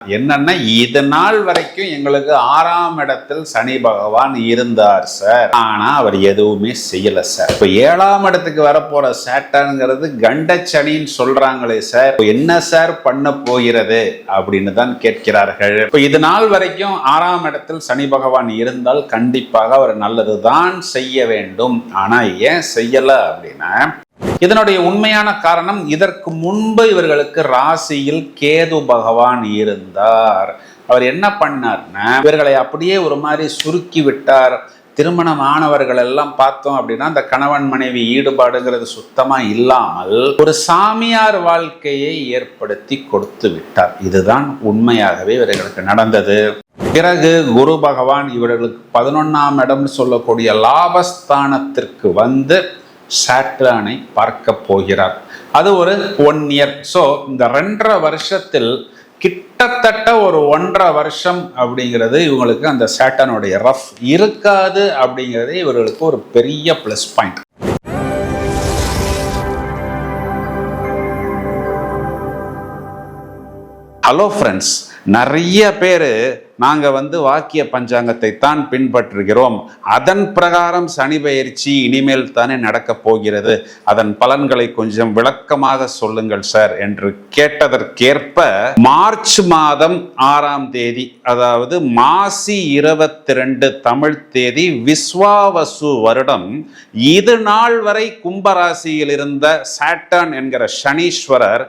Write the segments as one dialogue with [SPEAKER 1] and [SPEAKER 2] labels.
[SPEAKER 1] என்னன்னா இது நாள் வரைக்கும் எங்களுக்கு 6ஆம் இடத்தில் சனி பகவான் இருந்தார் சார். ஆனா அவர் எதுவுமே செய்யல சார். இப்ப 7ஆம் இடத்துக்கு வரப்போற சேட்டன்ங்கிறது கண்ட சனின்னு சொல்றாங்களே சார், என்ன சார் பண்ண போகிறது அப்படின்னு தான் கேட்கிறார்கள். இப்ப இது நாள் வரைக்கும் 6ஆம் இடத்தில் சனி பகவான் இருந்தால் கண்டிப்பாக அவர் நல்லதுதான் செய்ய வேண்டும். ஆனா ஏன் செய்யல அப்படின்னா, இதனுடைய உண்மையான காரணம், இதற்கு முன்பு இவர்களுக்கு ராசியில் கேது பகவான் இருந்தார். அவர் என்ன பண்ணார்னா, இவர்களை அப்படியே ஒரு மாதிரி சுருக்கி விட்டார். திருமணமானவர்கள் எல்லாம் பார்த்தோம் அப்படின்னா அந்த கணவன் மனைவி ஈடுபாடுங்கிறது சுத்தமா இல்லாமல் ஒரு சாமியார் வாழ்க்கையை ஏற்படுத்தி கொடுத்து விட்டார். இதுதான் உண்மையாகவே இவர்களுக்கு நடந்தது. பிறகு குரு பகவான் இவர்களுக்கு 11ஆம் இடம்னு சொல்லக்கூடிய லாபஸ்தானத்திற்கு வந்து சாட்டர்னை பார்க்க போகிறார். அது ஒரு 1 இயர். ஸோ இந்த 2.5 வருஷத்தில் கிட்டத்தட்ட ஒரு 1.5 வருஷம் அப்படிங்கிறது இவங்களுக்கு அந்த சாட்டர்னுடைய ரஃப் இருக்காது அப்படிங்கிறது இவர்களுக்கு ஒரு பெரிய பிளஸ் பாயிண்ட். ஹலோ ஃப்ரெண்ட்ஸ், நிறைய பேர் நாங்கள் வாக்கிய பஞ்சாங்கத்தை தான் பின்பற்றுகிறோம், அதன் பிரகாரம் சனி பெயர்ச்சி இனிமேல் தானே நடக்க போகிறது, அதன் பலன்களை கொஞ்சம் விளக்கமாக சொல்லுங்கள் சார் என்று கேட்டதற்கேற்ப மார்ச் மாதம் 6ஆம் தேதி, அதாவது மாசி 22 தமிழ் தேதி, விஸ்வாவசு வருடம், இது நாள் வரை கும்பராசியில் இருந்த சாட்டர்ன் என்கிற சனீஸ்வரர்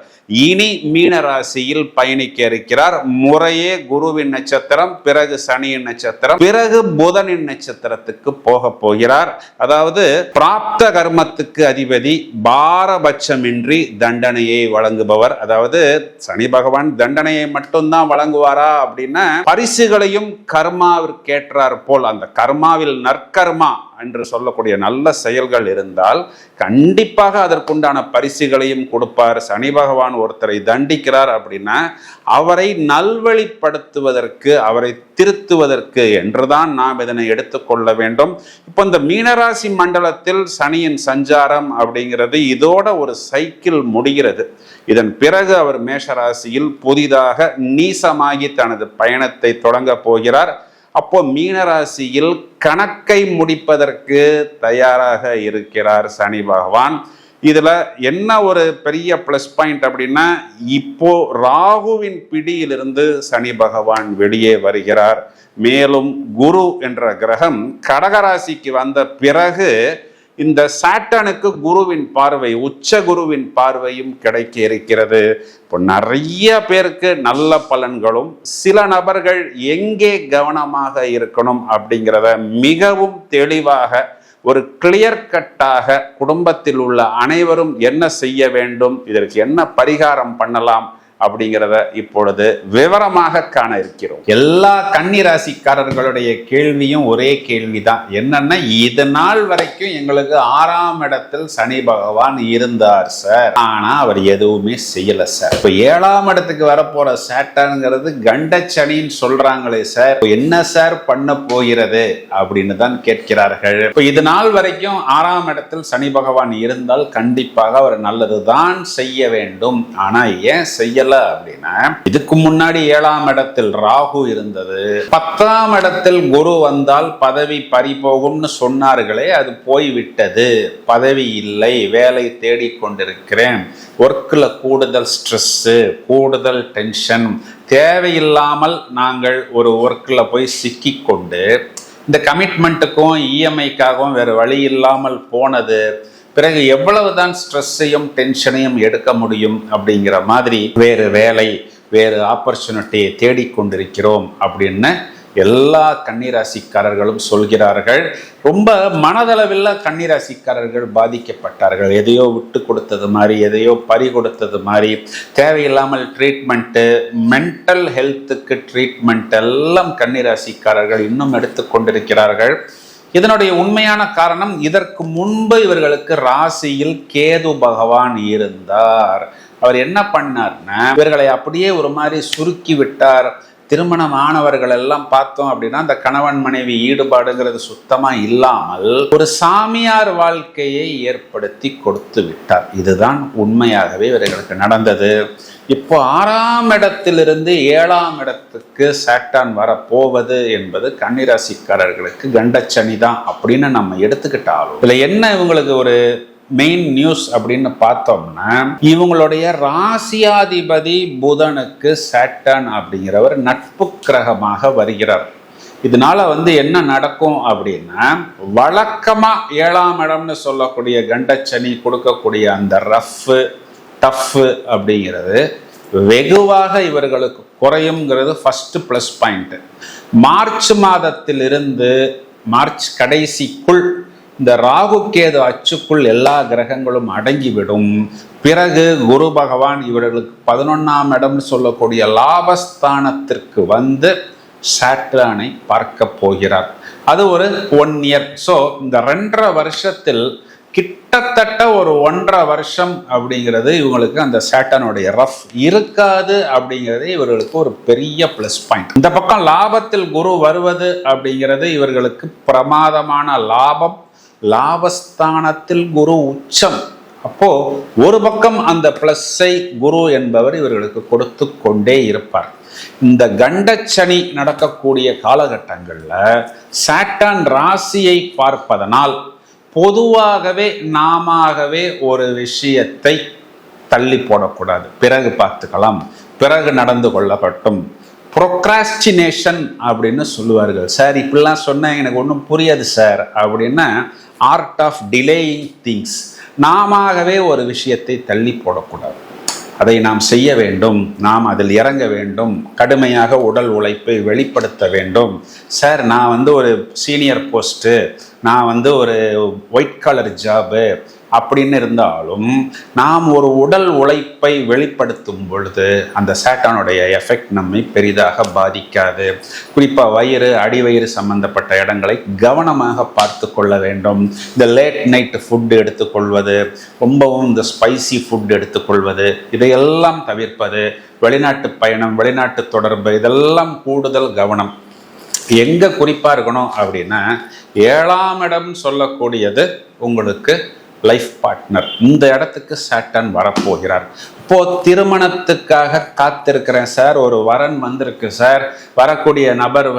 [SPEAKER 1] இனி மீன ராசியில் பயணிக்க இருக்கிறார். முறையே குருவின் நட்சத்திரம், பிறகு சனியின் நட்சத்திரம், பிறகு புதனின் நட்சத்திரத்துக்கு போக போகிறார். அதாவது பிராப்த கர்மத்துக்கு அதிபதி, பாரபட்சமின்றி தண்டனையை வழங்குபவர். அதாவது சனி பகவான் தண்டனையை மட்டும்தான் வழங்குவாரா அப்படின்னா, பரிசுகளையும் கர்மாவிற்கேற்றார் போல் அந்த கர்மாவில் நற்கர்மா என்று சொல்லக்கூடிய நல்ல செயல்கள் இருந்தால் கண்டிப்பாக அதற்குண்டான பரிசுகளையும் கொடுப்பார். சனி பகவான் ஒருத்தரை தண்டிக்கிறார் அப்படின்னா அவரை நல்வழிப்படுத்துவதற்கு, அவரை திருத்துவதற்கு என்றுதான் நாம் இதனை எடுத்துக்கொள்ள வேண்டும். இப்போ இந்த மீனராசி மண்டலத்தில் சனியின் சஞ்சாரம் அப்படிங்கிறது இதோட ஒரு சைக்கிள் முடிகிறது. இதன் பிறகு அவர் மேஷராசியில் புதிதாக நீசமாகி தனது பயணத்தை தொடங்க போகிறார். அப்போ மீனராசியில் கணக்கை முடிப்பதற்கு தயாராக இருக்கிறார் சனி பகவான். இதுல என்ன ஒரு பெரிய பிளஸ் பாயிண்ட் அப்படின்னா, இப்போ ராகுவின் பிடியிலிருந்து சனி பகவான் வெளியே வருகிறார். மேலும் குரு என்ற கிரகம் கடகராசிக்கு வந்த பிறகு இந்த சாட்டனுக்கு குருவின் பார்வை, உச்ச குருவின் பார்வையும் கிடைக்க இருக்கிறது. இப்போ நிறைய பேருக்கு நல்ல பலன்களும், சில நபர்கள் எங்கே கவனமாக இருக்கணும் அப்படிங்கிறத மிகவும் தெளிவாக ஒரு கிளியர் கட்டாக குடும்பத்தில் உள்ள அனைவரும் என்ன செய்ய வேண்டும், இதற்கு என்ன பரிகாரம் பண்ணலாம் அப்படிங்கிறத இப்பொழுது விவரமாக காண இருக்கிறோம். எல்லா கன்னிராசிக்காரர்களுடைய கேள்வியும் ஒரே கேள்விதான். என்னன்னா, இது நாள் வரைக்கும் எங்களுக்கு 6ஆம் இடத்தில் சனி பகவான் இருந்தார் சார், ஆனா அவர் எதுவுமே செய்யல சார். இப்ப 7ஆம் இடத்துக்கு வரப்போற சேட்டன்ங்கிறது கண்ட சனின்னு சொல்றாங்களே சார், என்ன சார் பண்ண போகிறது அப்படின்னு தான் கேட்கிறார்கள். இப்ப இது நாள் வரைக்கும் 6ஆம் இடத்தில் சனி பகவான் இருந்தால் கண்டிப்பாக அவர் நல்லதுதான் செய்ய வேண்டும். ஆனா ஏன் செய்யல அப்படின்னா, இதுக்கு முன்னாடி 7ஆம் இடத்தில் ராகு இருந்தது, 10ஆம் இடத்தில் குரு வந்தால் பதவி பறிபோகும்னு சொன்னார்களே, அது போய்விட்டது. பதவி இல்லை, வேலை தேடிக்கொண்டிருக்கிறேன், ஒர்க்ல கூடுதல் ஸ்ட்ரெஸ், கூடுதல் டென்ஷன், தேவையில்லாமல் நாங்கள் ஒரு ஒர்க்ல போய் சிக்கிக்கொண்டு இந்த கமிட்மெண்ட்டுக்கும் இஎம்ஐக்காகவும் வேறு வழி இல்லாமல் போனது. பிறகு எவ்வளவுதான் ஸ்ட்ரெஸ்ஸையும் டென்ஷனையும் எடுக்க முடியும் அப்படிங்கிற மாதிரி வேறு வேலை, வேறு ஆப்பர்ச்சுனிட்டியை தேடிக்கொண்டிருக்கிறோம் அப்படின்னு எல்லா கன்னிராசிக்காரர்களும் சொல்கிறார்கள். ரொம்ப மனதளவில் கன்னிராசிக்காரர்கள் பாதிக்கப்பட்டார்கள். எதையோ விட்டு கொடுத்தது மாதிரி, எதையோ பறி கொடுத்தது மாதிரி, தேவையில்லாமல் ட்ரீட்மெண்ட்டு, மென்டல் ஹெல்த்துக்கு ட்ரீட்மெண்ட் எல்லாம் கன்னிராசிக்காரர்கள் இன்னும் எடுத்துக்கொண்டிருக்கிறார்கள். இதனுடைய உண்மையான காரணம், இதற்கு முன்பு இவர்களுக்கு ராசியில் கேது பகவான் இருந்தார். அவர் என்ன பண்ணார்னா, இவர்களை அப்படியே ஒரு மாதிரி சுருக்கி விட்டார். திருமணமானவர்கள் எல்லாம் பார்த்தோம் அப்படின்னா அந்த கணவன் மனைவி ஈடுபாடுங்கிறது சுத்தமா இல்லாமல் ஒரு சாமியார் வாழ்க்கையை ஏற்படுத்தி கொடுத்து விட்டார். இதுதான் உண்மையாகவே இவர்களுக்கு நடந்தது. இப்போ 6ஆம் இடத்திலிருந்து 7ஆம் இடத்துக்கு சாட்டான் வரப்போவது என்பது கன்னிராசிக்காரர்களுக்கு கண்டச்சனி தான் அப்படின்னு நம்ம எடுத்துக்கிட்டாலும் இதுல என்ன இவங்களுக்கு ஒரு மெயின் நியூஸ் அப்படின்னு பார்த்தோம்னா, இவங்களுடைய ராசியாதிபதி புதனுக்கு சாட்டான் அப்படிங்கிறவர் நட்பு கிரகமாக வருகிறார். இதனால என்ன நடக்கும் அப்படின்னா, வழக்கமா 7ஆம் இடம்னு சொல்லக்கூடிய கண்டச்சனி கொடுக்கக்கூடிய அந்த டஃப் அப்படிங்கிறது வெகுவாக இவர்களுக்கு குறையுங்கிறது ஃபர்ஸ்ட் பிளஸ் பாயிண்ட். மார்ச் மாதத்திலிருந்து மார்ச் கடைசிக்குள் இந்த ராகு கேது அச்சுக்குள் எல்லா கிரகங்களும் அடங்கிவிடும். பிறகு குரு பகவான் இவர்களுக்கு 11ஆம் இடம்னு சொல்லக்கூடிய லாபஸ்தானத்திற்கு சாட்டானை பார்க்க போகிறார். அது ஒரு 1 இயர். ஸோ இந்த 2.5 வருஷத்தில் கிட்டத்தட்ட ஒரு 1.5 வருஷம் அப்படிங்கிறது இவங்களுக்கு அந்த சாட்டானுடைய ரஃப் இருக்காது அப்படிங்கிறது இவர்களுக்கு ஒரு பெரிய பிளஸ் பாயிண்ட். இந்த பக்கம் லாபத்தில் குரு வருவது அப்படிங்கிறது இவர்களுக்கு பிரமாதமான லாபம். லாபஸ்தானத்தில் குரு உச்சம். அப்போ ஒரு பக்கம் அந்த பிளஸ்ஸை குரு என்பவர் இவர்களுக்கு கொடுத்து கொண்டே இருப்பார். இந்த கண்டச்சனி நடக்கக்கூடிய காலகட்டங்கள்ல சாட்டான் ராசியை பார்ப்பதனால் பொதுவாகவே நாமவே ஒரு விஷயத்தை தள்ளி போடக்கூடாது. பிறகு பார்த்துக்கலாம், பிறகு நடந்து கொள்ளப்பட்டும். ப்ரொக்ராஸ்டினேஷன் அப்படின்னு சொல்லுவார்கள். சார் இப்படிலாம் சொன்ன எனக்கு ஒன்றும் புரியாது சார் அப்படின்னா, ஆர்ட் ஆஃப் டிலேயிங் திங்ஸ். நாமவே ஒரு விஷயத்தை தள்ளி போடக்கூடாது. அதை நாம் செய்ய வேண்டும், நாம் அதில் இறங்க வேண்டும், கடுமையாக உடல் உழைப்பை வெளிப்படுத்த வேண்டும். சார் நான் ஒரு சீனியர் போஸ்ட்டு, நான் ஒரு ஒயிட் காலர் ஜாபு அப்படின்னு இருந்தாலும் நாம் ஒரு உடல் உழைப்பை வெளிப்படுத்தும் பொழுது அந்த சாட்டானுடைய எஃபெக்ட் நம்மை பெரிதாக பாதிக்காது. குறிப்பாக வயிறு, அடிவயிறு சம்பந்தப்பட்ட இடங்களை கவனமாக பார்த்து கொள்ள வேண்டும். இந்த லேட் நைட் ஃபுட்டு எடுத்துக்கொள்வது, ரொம்பவும் இந்த ஸ்பைசி ஃபுட் எடுத்துக்கொள்வது, இதையெல்லாம் தவிர்ப்பது, வெளிநாட்டு பயணம், வெளிநாட்டு தொடர்பு, இதெல்லாம் கூடுதல் கவனம். எங்கே குறிப்பாக இருக்கணும் அப்படின்னா, 7ஆம் இடம் சொல்லக்கூடியது உங்களுக்கு லைஃப் பார்ட்னர். இந்த இடத்துக்கு சாட்டான் வரப்போகிறார். இப்போ திருமணத்துக்காக காத்திருக்கிறேன் சார், ஒரு வரன் வந்திருக்கு சார், வரக்கூடிய நபர்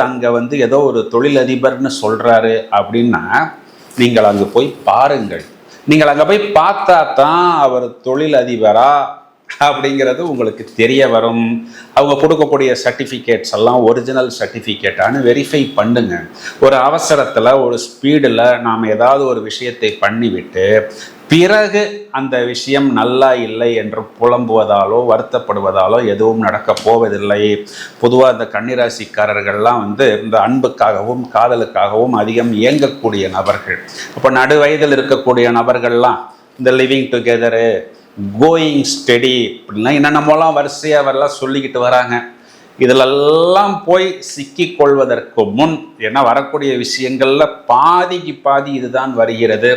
[SPEAKER 1] அங்கே ஏதோ ஒரு தொழிலதிபர்னு சொல்றாரு அப்படின்னா, நீங்கள் அங்கே போய் பாருங்கள். நீங்கள் அங்கே போய் பார்த்தா தான் அவர் தொழிலதிபரா அப்படிங்கிறது உங்களுக்கு தெரிய வரும். அவங்க கொடுக்கக்கூடிய சர்டிஃபிகேட்ஸ் எல்லாம் ஒரிஜினல் சர்டிஃபிகேட்டானு வெரிஃபை பண்ணுங்க. ஒரு அவசரத்தில், ஒரு ஸ்பீடில் நாம் ஏதாவது ஒரு விஷயத்தை பண்ணிவிட்டு பிறகு அந்த விஷயம் நல்லா இல்லை என்று புலம்புவதாலோ வருத்தப்படுவதாலோ எதுவும் நடக்க போவதில்லை. பொதுவாக இந்த கன்னிராசிக்காரர்கள்லாம் இந்த அன்புக்காகவும் காதலுக்காகவும் அதிகம் இயங்கக்கூடிய நபர்கள். அப்போ நடு வயதில் இருக்கக்கூடிய நபர்கள்லாம் இந்த லிவிங் டுகெதரு, கோயிங் ஸ்டெடி அப்படின்னா என்னென்னமோலாம் வரிசையாக வரலாம் சொல்லிக்கிட்டு வராங்க. இதிலெல்லாம் போய் சிக்கிக்கொள்வதற்கு முன் என்ன வரக்கூடிய விஷயங்கள்ல பாதிக்கு பாதி இதுதான் வருகிறது.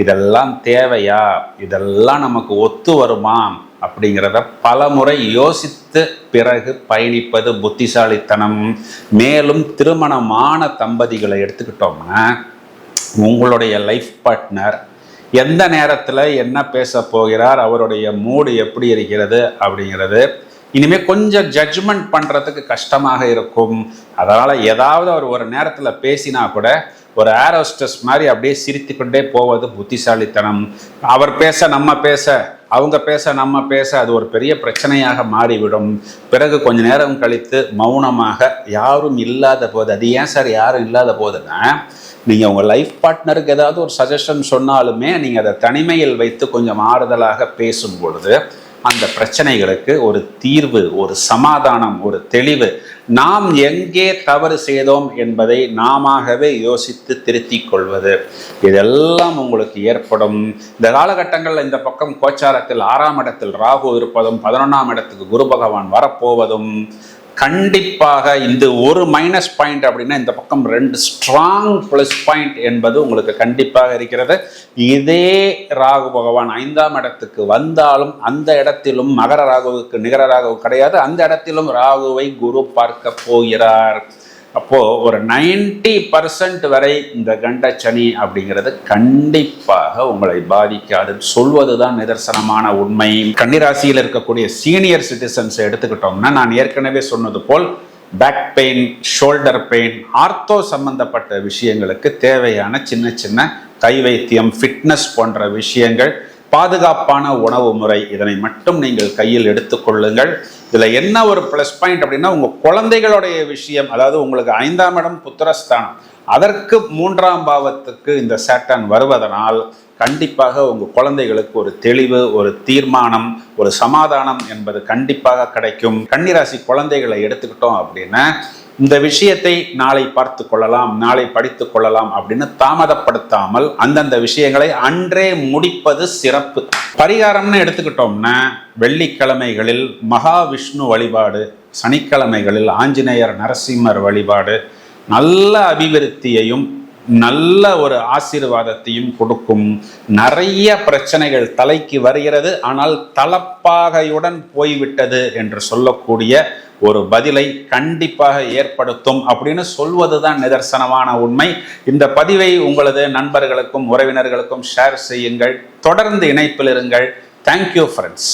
[SPEAKER 1] இதெல்லாம் தேவையா, இதெல்லாம் நமக்கு ஒத்து வருமா அப்படிங்கிறத பல முறை யோசித்து பிறகு பயணிப்பது புத்திசாலித்தனம். மேலும் திருமணமான தம்பதிகளை எடுத்துக்கிட்டோம்னா, உங்களுடைய லைஃப் பார்ட்னர் எந்த நேரத்தில் என்ன பேச போகிறார், அவருடைய மூடு எப்படி இருக்கிறது அப்படிங்கிறது இனிமேல் கொஞ்சம் ஜட்ஜ்மெண்ட் பண்ணுறதுக்கு கஷ்டமாக இருக்கும். அதனால் ஏதாவது அவர் ஒரு நேரத்தில் பேசினா கூட ஒரு ஏர் ஹோஸ்டஸ் மாதிரி அப்படியே சிரித்து கொண்டே போவது புத்திசாலித்தனம். அவர் பேச நம்ம பேச, அவங்க பேச நம்ம பேச, அது ஒரு பெரிய பிரச்சனையாக மாறிவிடும். பிறகு கொஞ்ச நேரம் கழித்து மௌனமாக, யாரும் இல்லாத போது, அது ஏன் சார் யாரும் இல்லாத போதுன்னா, நீங்கள் உங்கள் லைஃப் பார்ட்னருக்கு ஏதாவது ஒரு சஜஷன் சொன்னாலுமே நீங்கள் அதை தனிமையில் வைத்து கொஞ்சம் ஆறுதலாக பேசும் பொழுது அந்த பிரச்சனைகளுக்கு ஒரு தீர்வு, ஒரு சமாதானம், ஒரு தெளிவு, நாம் எங்கே தவறு செய்தோம் என்பதை நாமவே யோசித்து திருத்திக் கொள்வது, இதெல்லாம் உங்களுக்கு ஏற்படும். இந்த காலகட்டங்களில் இந்த பக்கம் கோச்சாரத்தில் 6ஆம் இடத்தில் ராகு இருப்பதும் 11ஆம் இடத்துக்கு குரு பகவான் வரப்போவதும் கண்டிப்பாக இந்த ஒரு மைனஸ் பாயிண்ட் அப்படின்னா இந்த பக்கம் 2 ஸ்ட்ராங் பிளஸ் பாயிண்ட் என்பது உங்களுக்கு கண்டிப்பாக இருக்கிறது. இதே ராகு பகவான் 5ஆம் இடத்துக்கு வந்தாலும் அந்த இடத்திலும் மகர ராகுவுக்கு நிகர ராகு கிடையாது, அந்த இடத்திலும் ராகுவை குரு பார்க்க போகிறார். அப்போ ஒரு 90% வரை இந்த கண்ட சனி அப்படிங்கிறது கண்டிப்பாக உங்களை பாதிக்காது சொல்வதுதான் நிதர்சனமான உண்மை. கன்னிராசியில் இருக்கக்கூடிய சீனியர் சிட்டிசன்ஸ் எடுத்துக்கிட்டோம்னா, நான் ஏற்கனவே சொன்னது போல் back pain, shoulder pain, ortho சம்பந்தப்பட்ட விஷயங்களுக்கு தேவையான சின்ன சின்ன கை வைத்தியம், ஃபிட்னஸ் போன்ற விஷயங்கள், பாதுகாப்பான உணவு முறை, இதனை மட்டும் நீங்கள் கையில் எடுத்துக்கொள்ளுங்கள். இதுல என்ன ஒரு பிளஸ் பாயிண்ட் அப்படின்னா, உங்க குழந்தைகளுடைய விஷயம், அதாவது உங்களுக்கு 5ஆம் இடம் புத்திரஸ்தானம், அதற்கு 3ஆம் பாவத்துக்கு இந்த சேட்டன் வருவதனால் கண்டிப்பாக உங்க குழந்தைகளுக்கு ஒரு தெளிவு, ஒரு தீர்மானம், ஒரு சமாதானம் என்பது கண்டிப்பாக கிடைக்கும். கன்னிராசி குழந்தைகளை எடுத்துக்கிட்டோம் அப்படின்னா, இந்த விஷயத்தை நாளை பார்த்து கொள்ளலாம், நாளை படித்துக் கொள்ளலாம் அப்படின்னு தாமதப்படுத்தாமல் அந்தந்த விஷயங்களை அன்றே முடிப்பது சிறப்பு. பரிகாரம்னு எடுத்துக்கிட்டோம்னா, வெள்ளிக்கிழமைகளில் மகாவிஷ்ணு வழிபாடு, சனிக்கிழமைகளில் ஆஞ்சநேயர் நரசிம்மர் வழிபாடு நல்ல அபிவிருத்தியையும் நல்ல ஒரு ஆசீர்வாதத்தையும் கொடுக்கும். நிறைய பிரச்சனைகள் தலைக்கு வருகிறது, ஆனால் தலப்பாகையுடன் போய்விட்டது என்று சொல்லக்கூடிய ஒரு பதிலை கண்டிப்பாக ஏற்படுத்தும் அப்படின்னு சொல்வதுதான் நிதர்சனமான உண்மை. இந்த பதிவை உங்களது நண்பர்களுக்கும் உறவினர்களுக்கும் ஷேர் செய்யுங்கள். தொடர்ந்து இணைப்பில் இருங்கள். Thank you friends.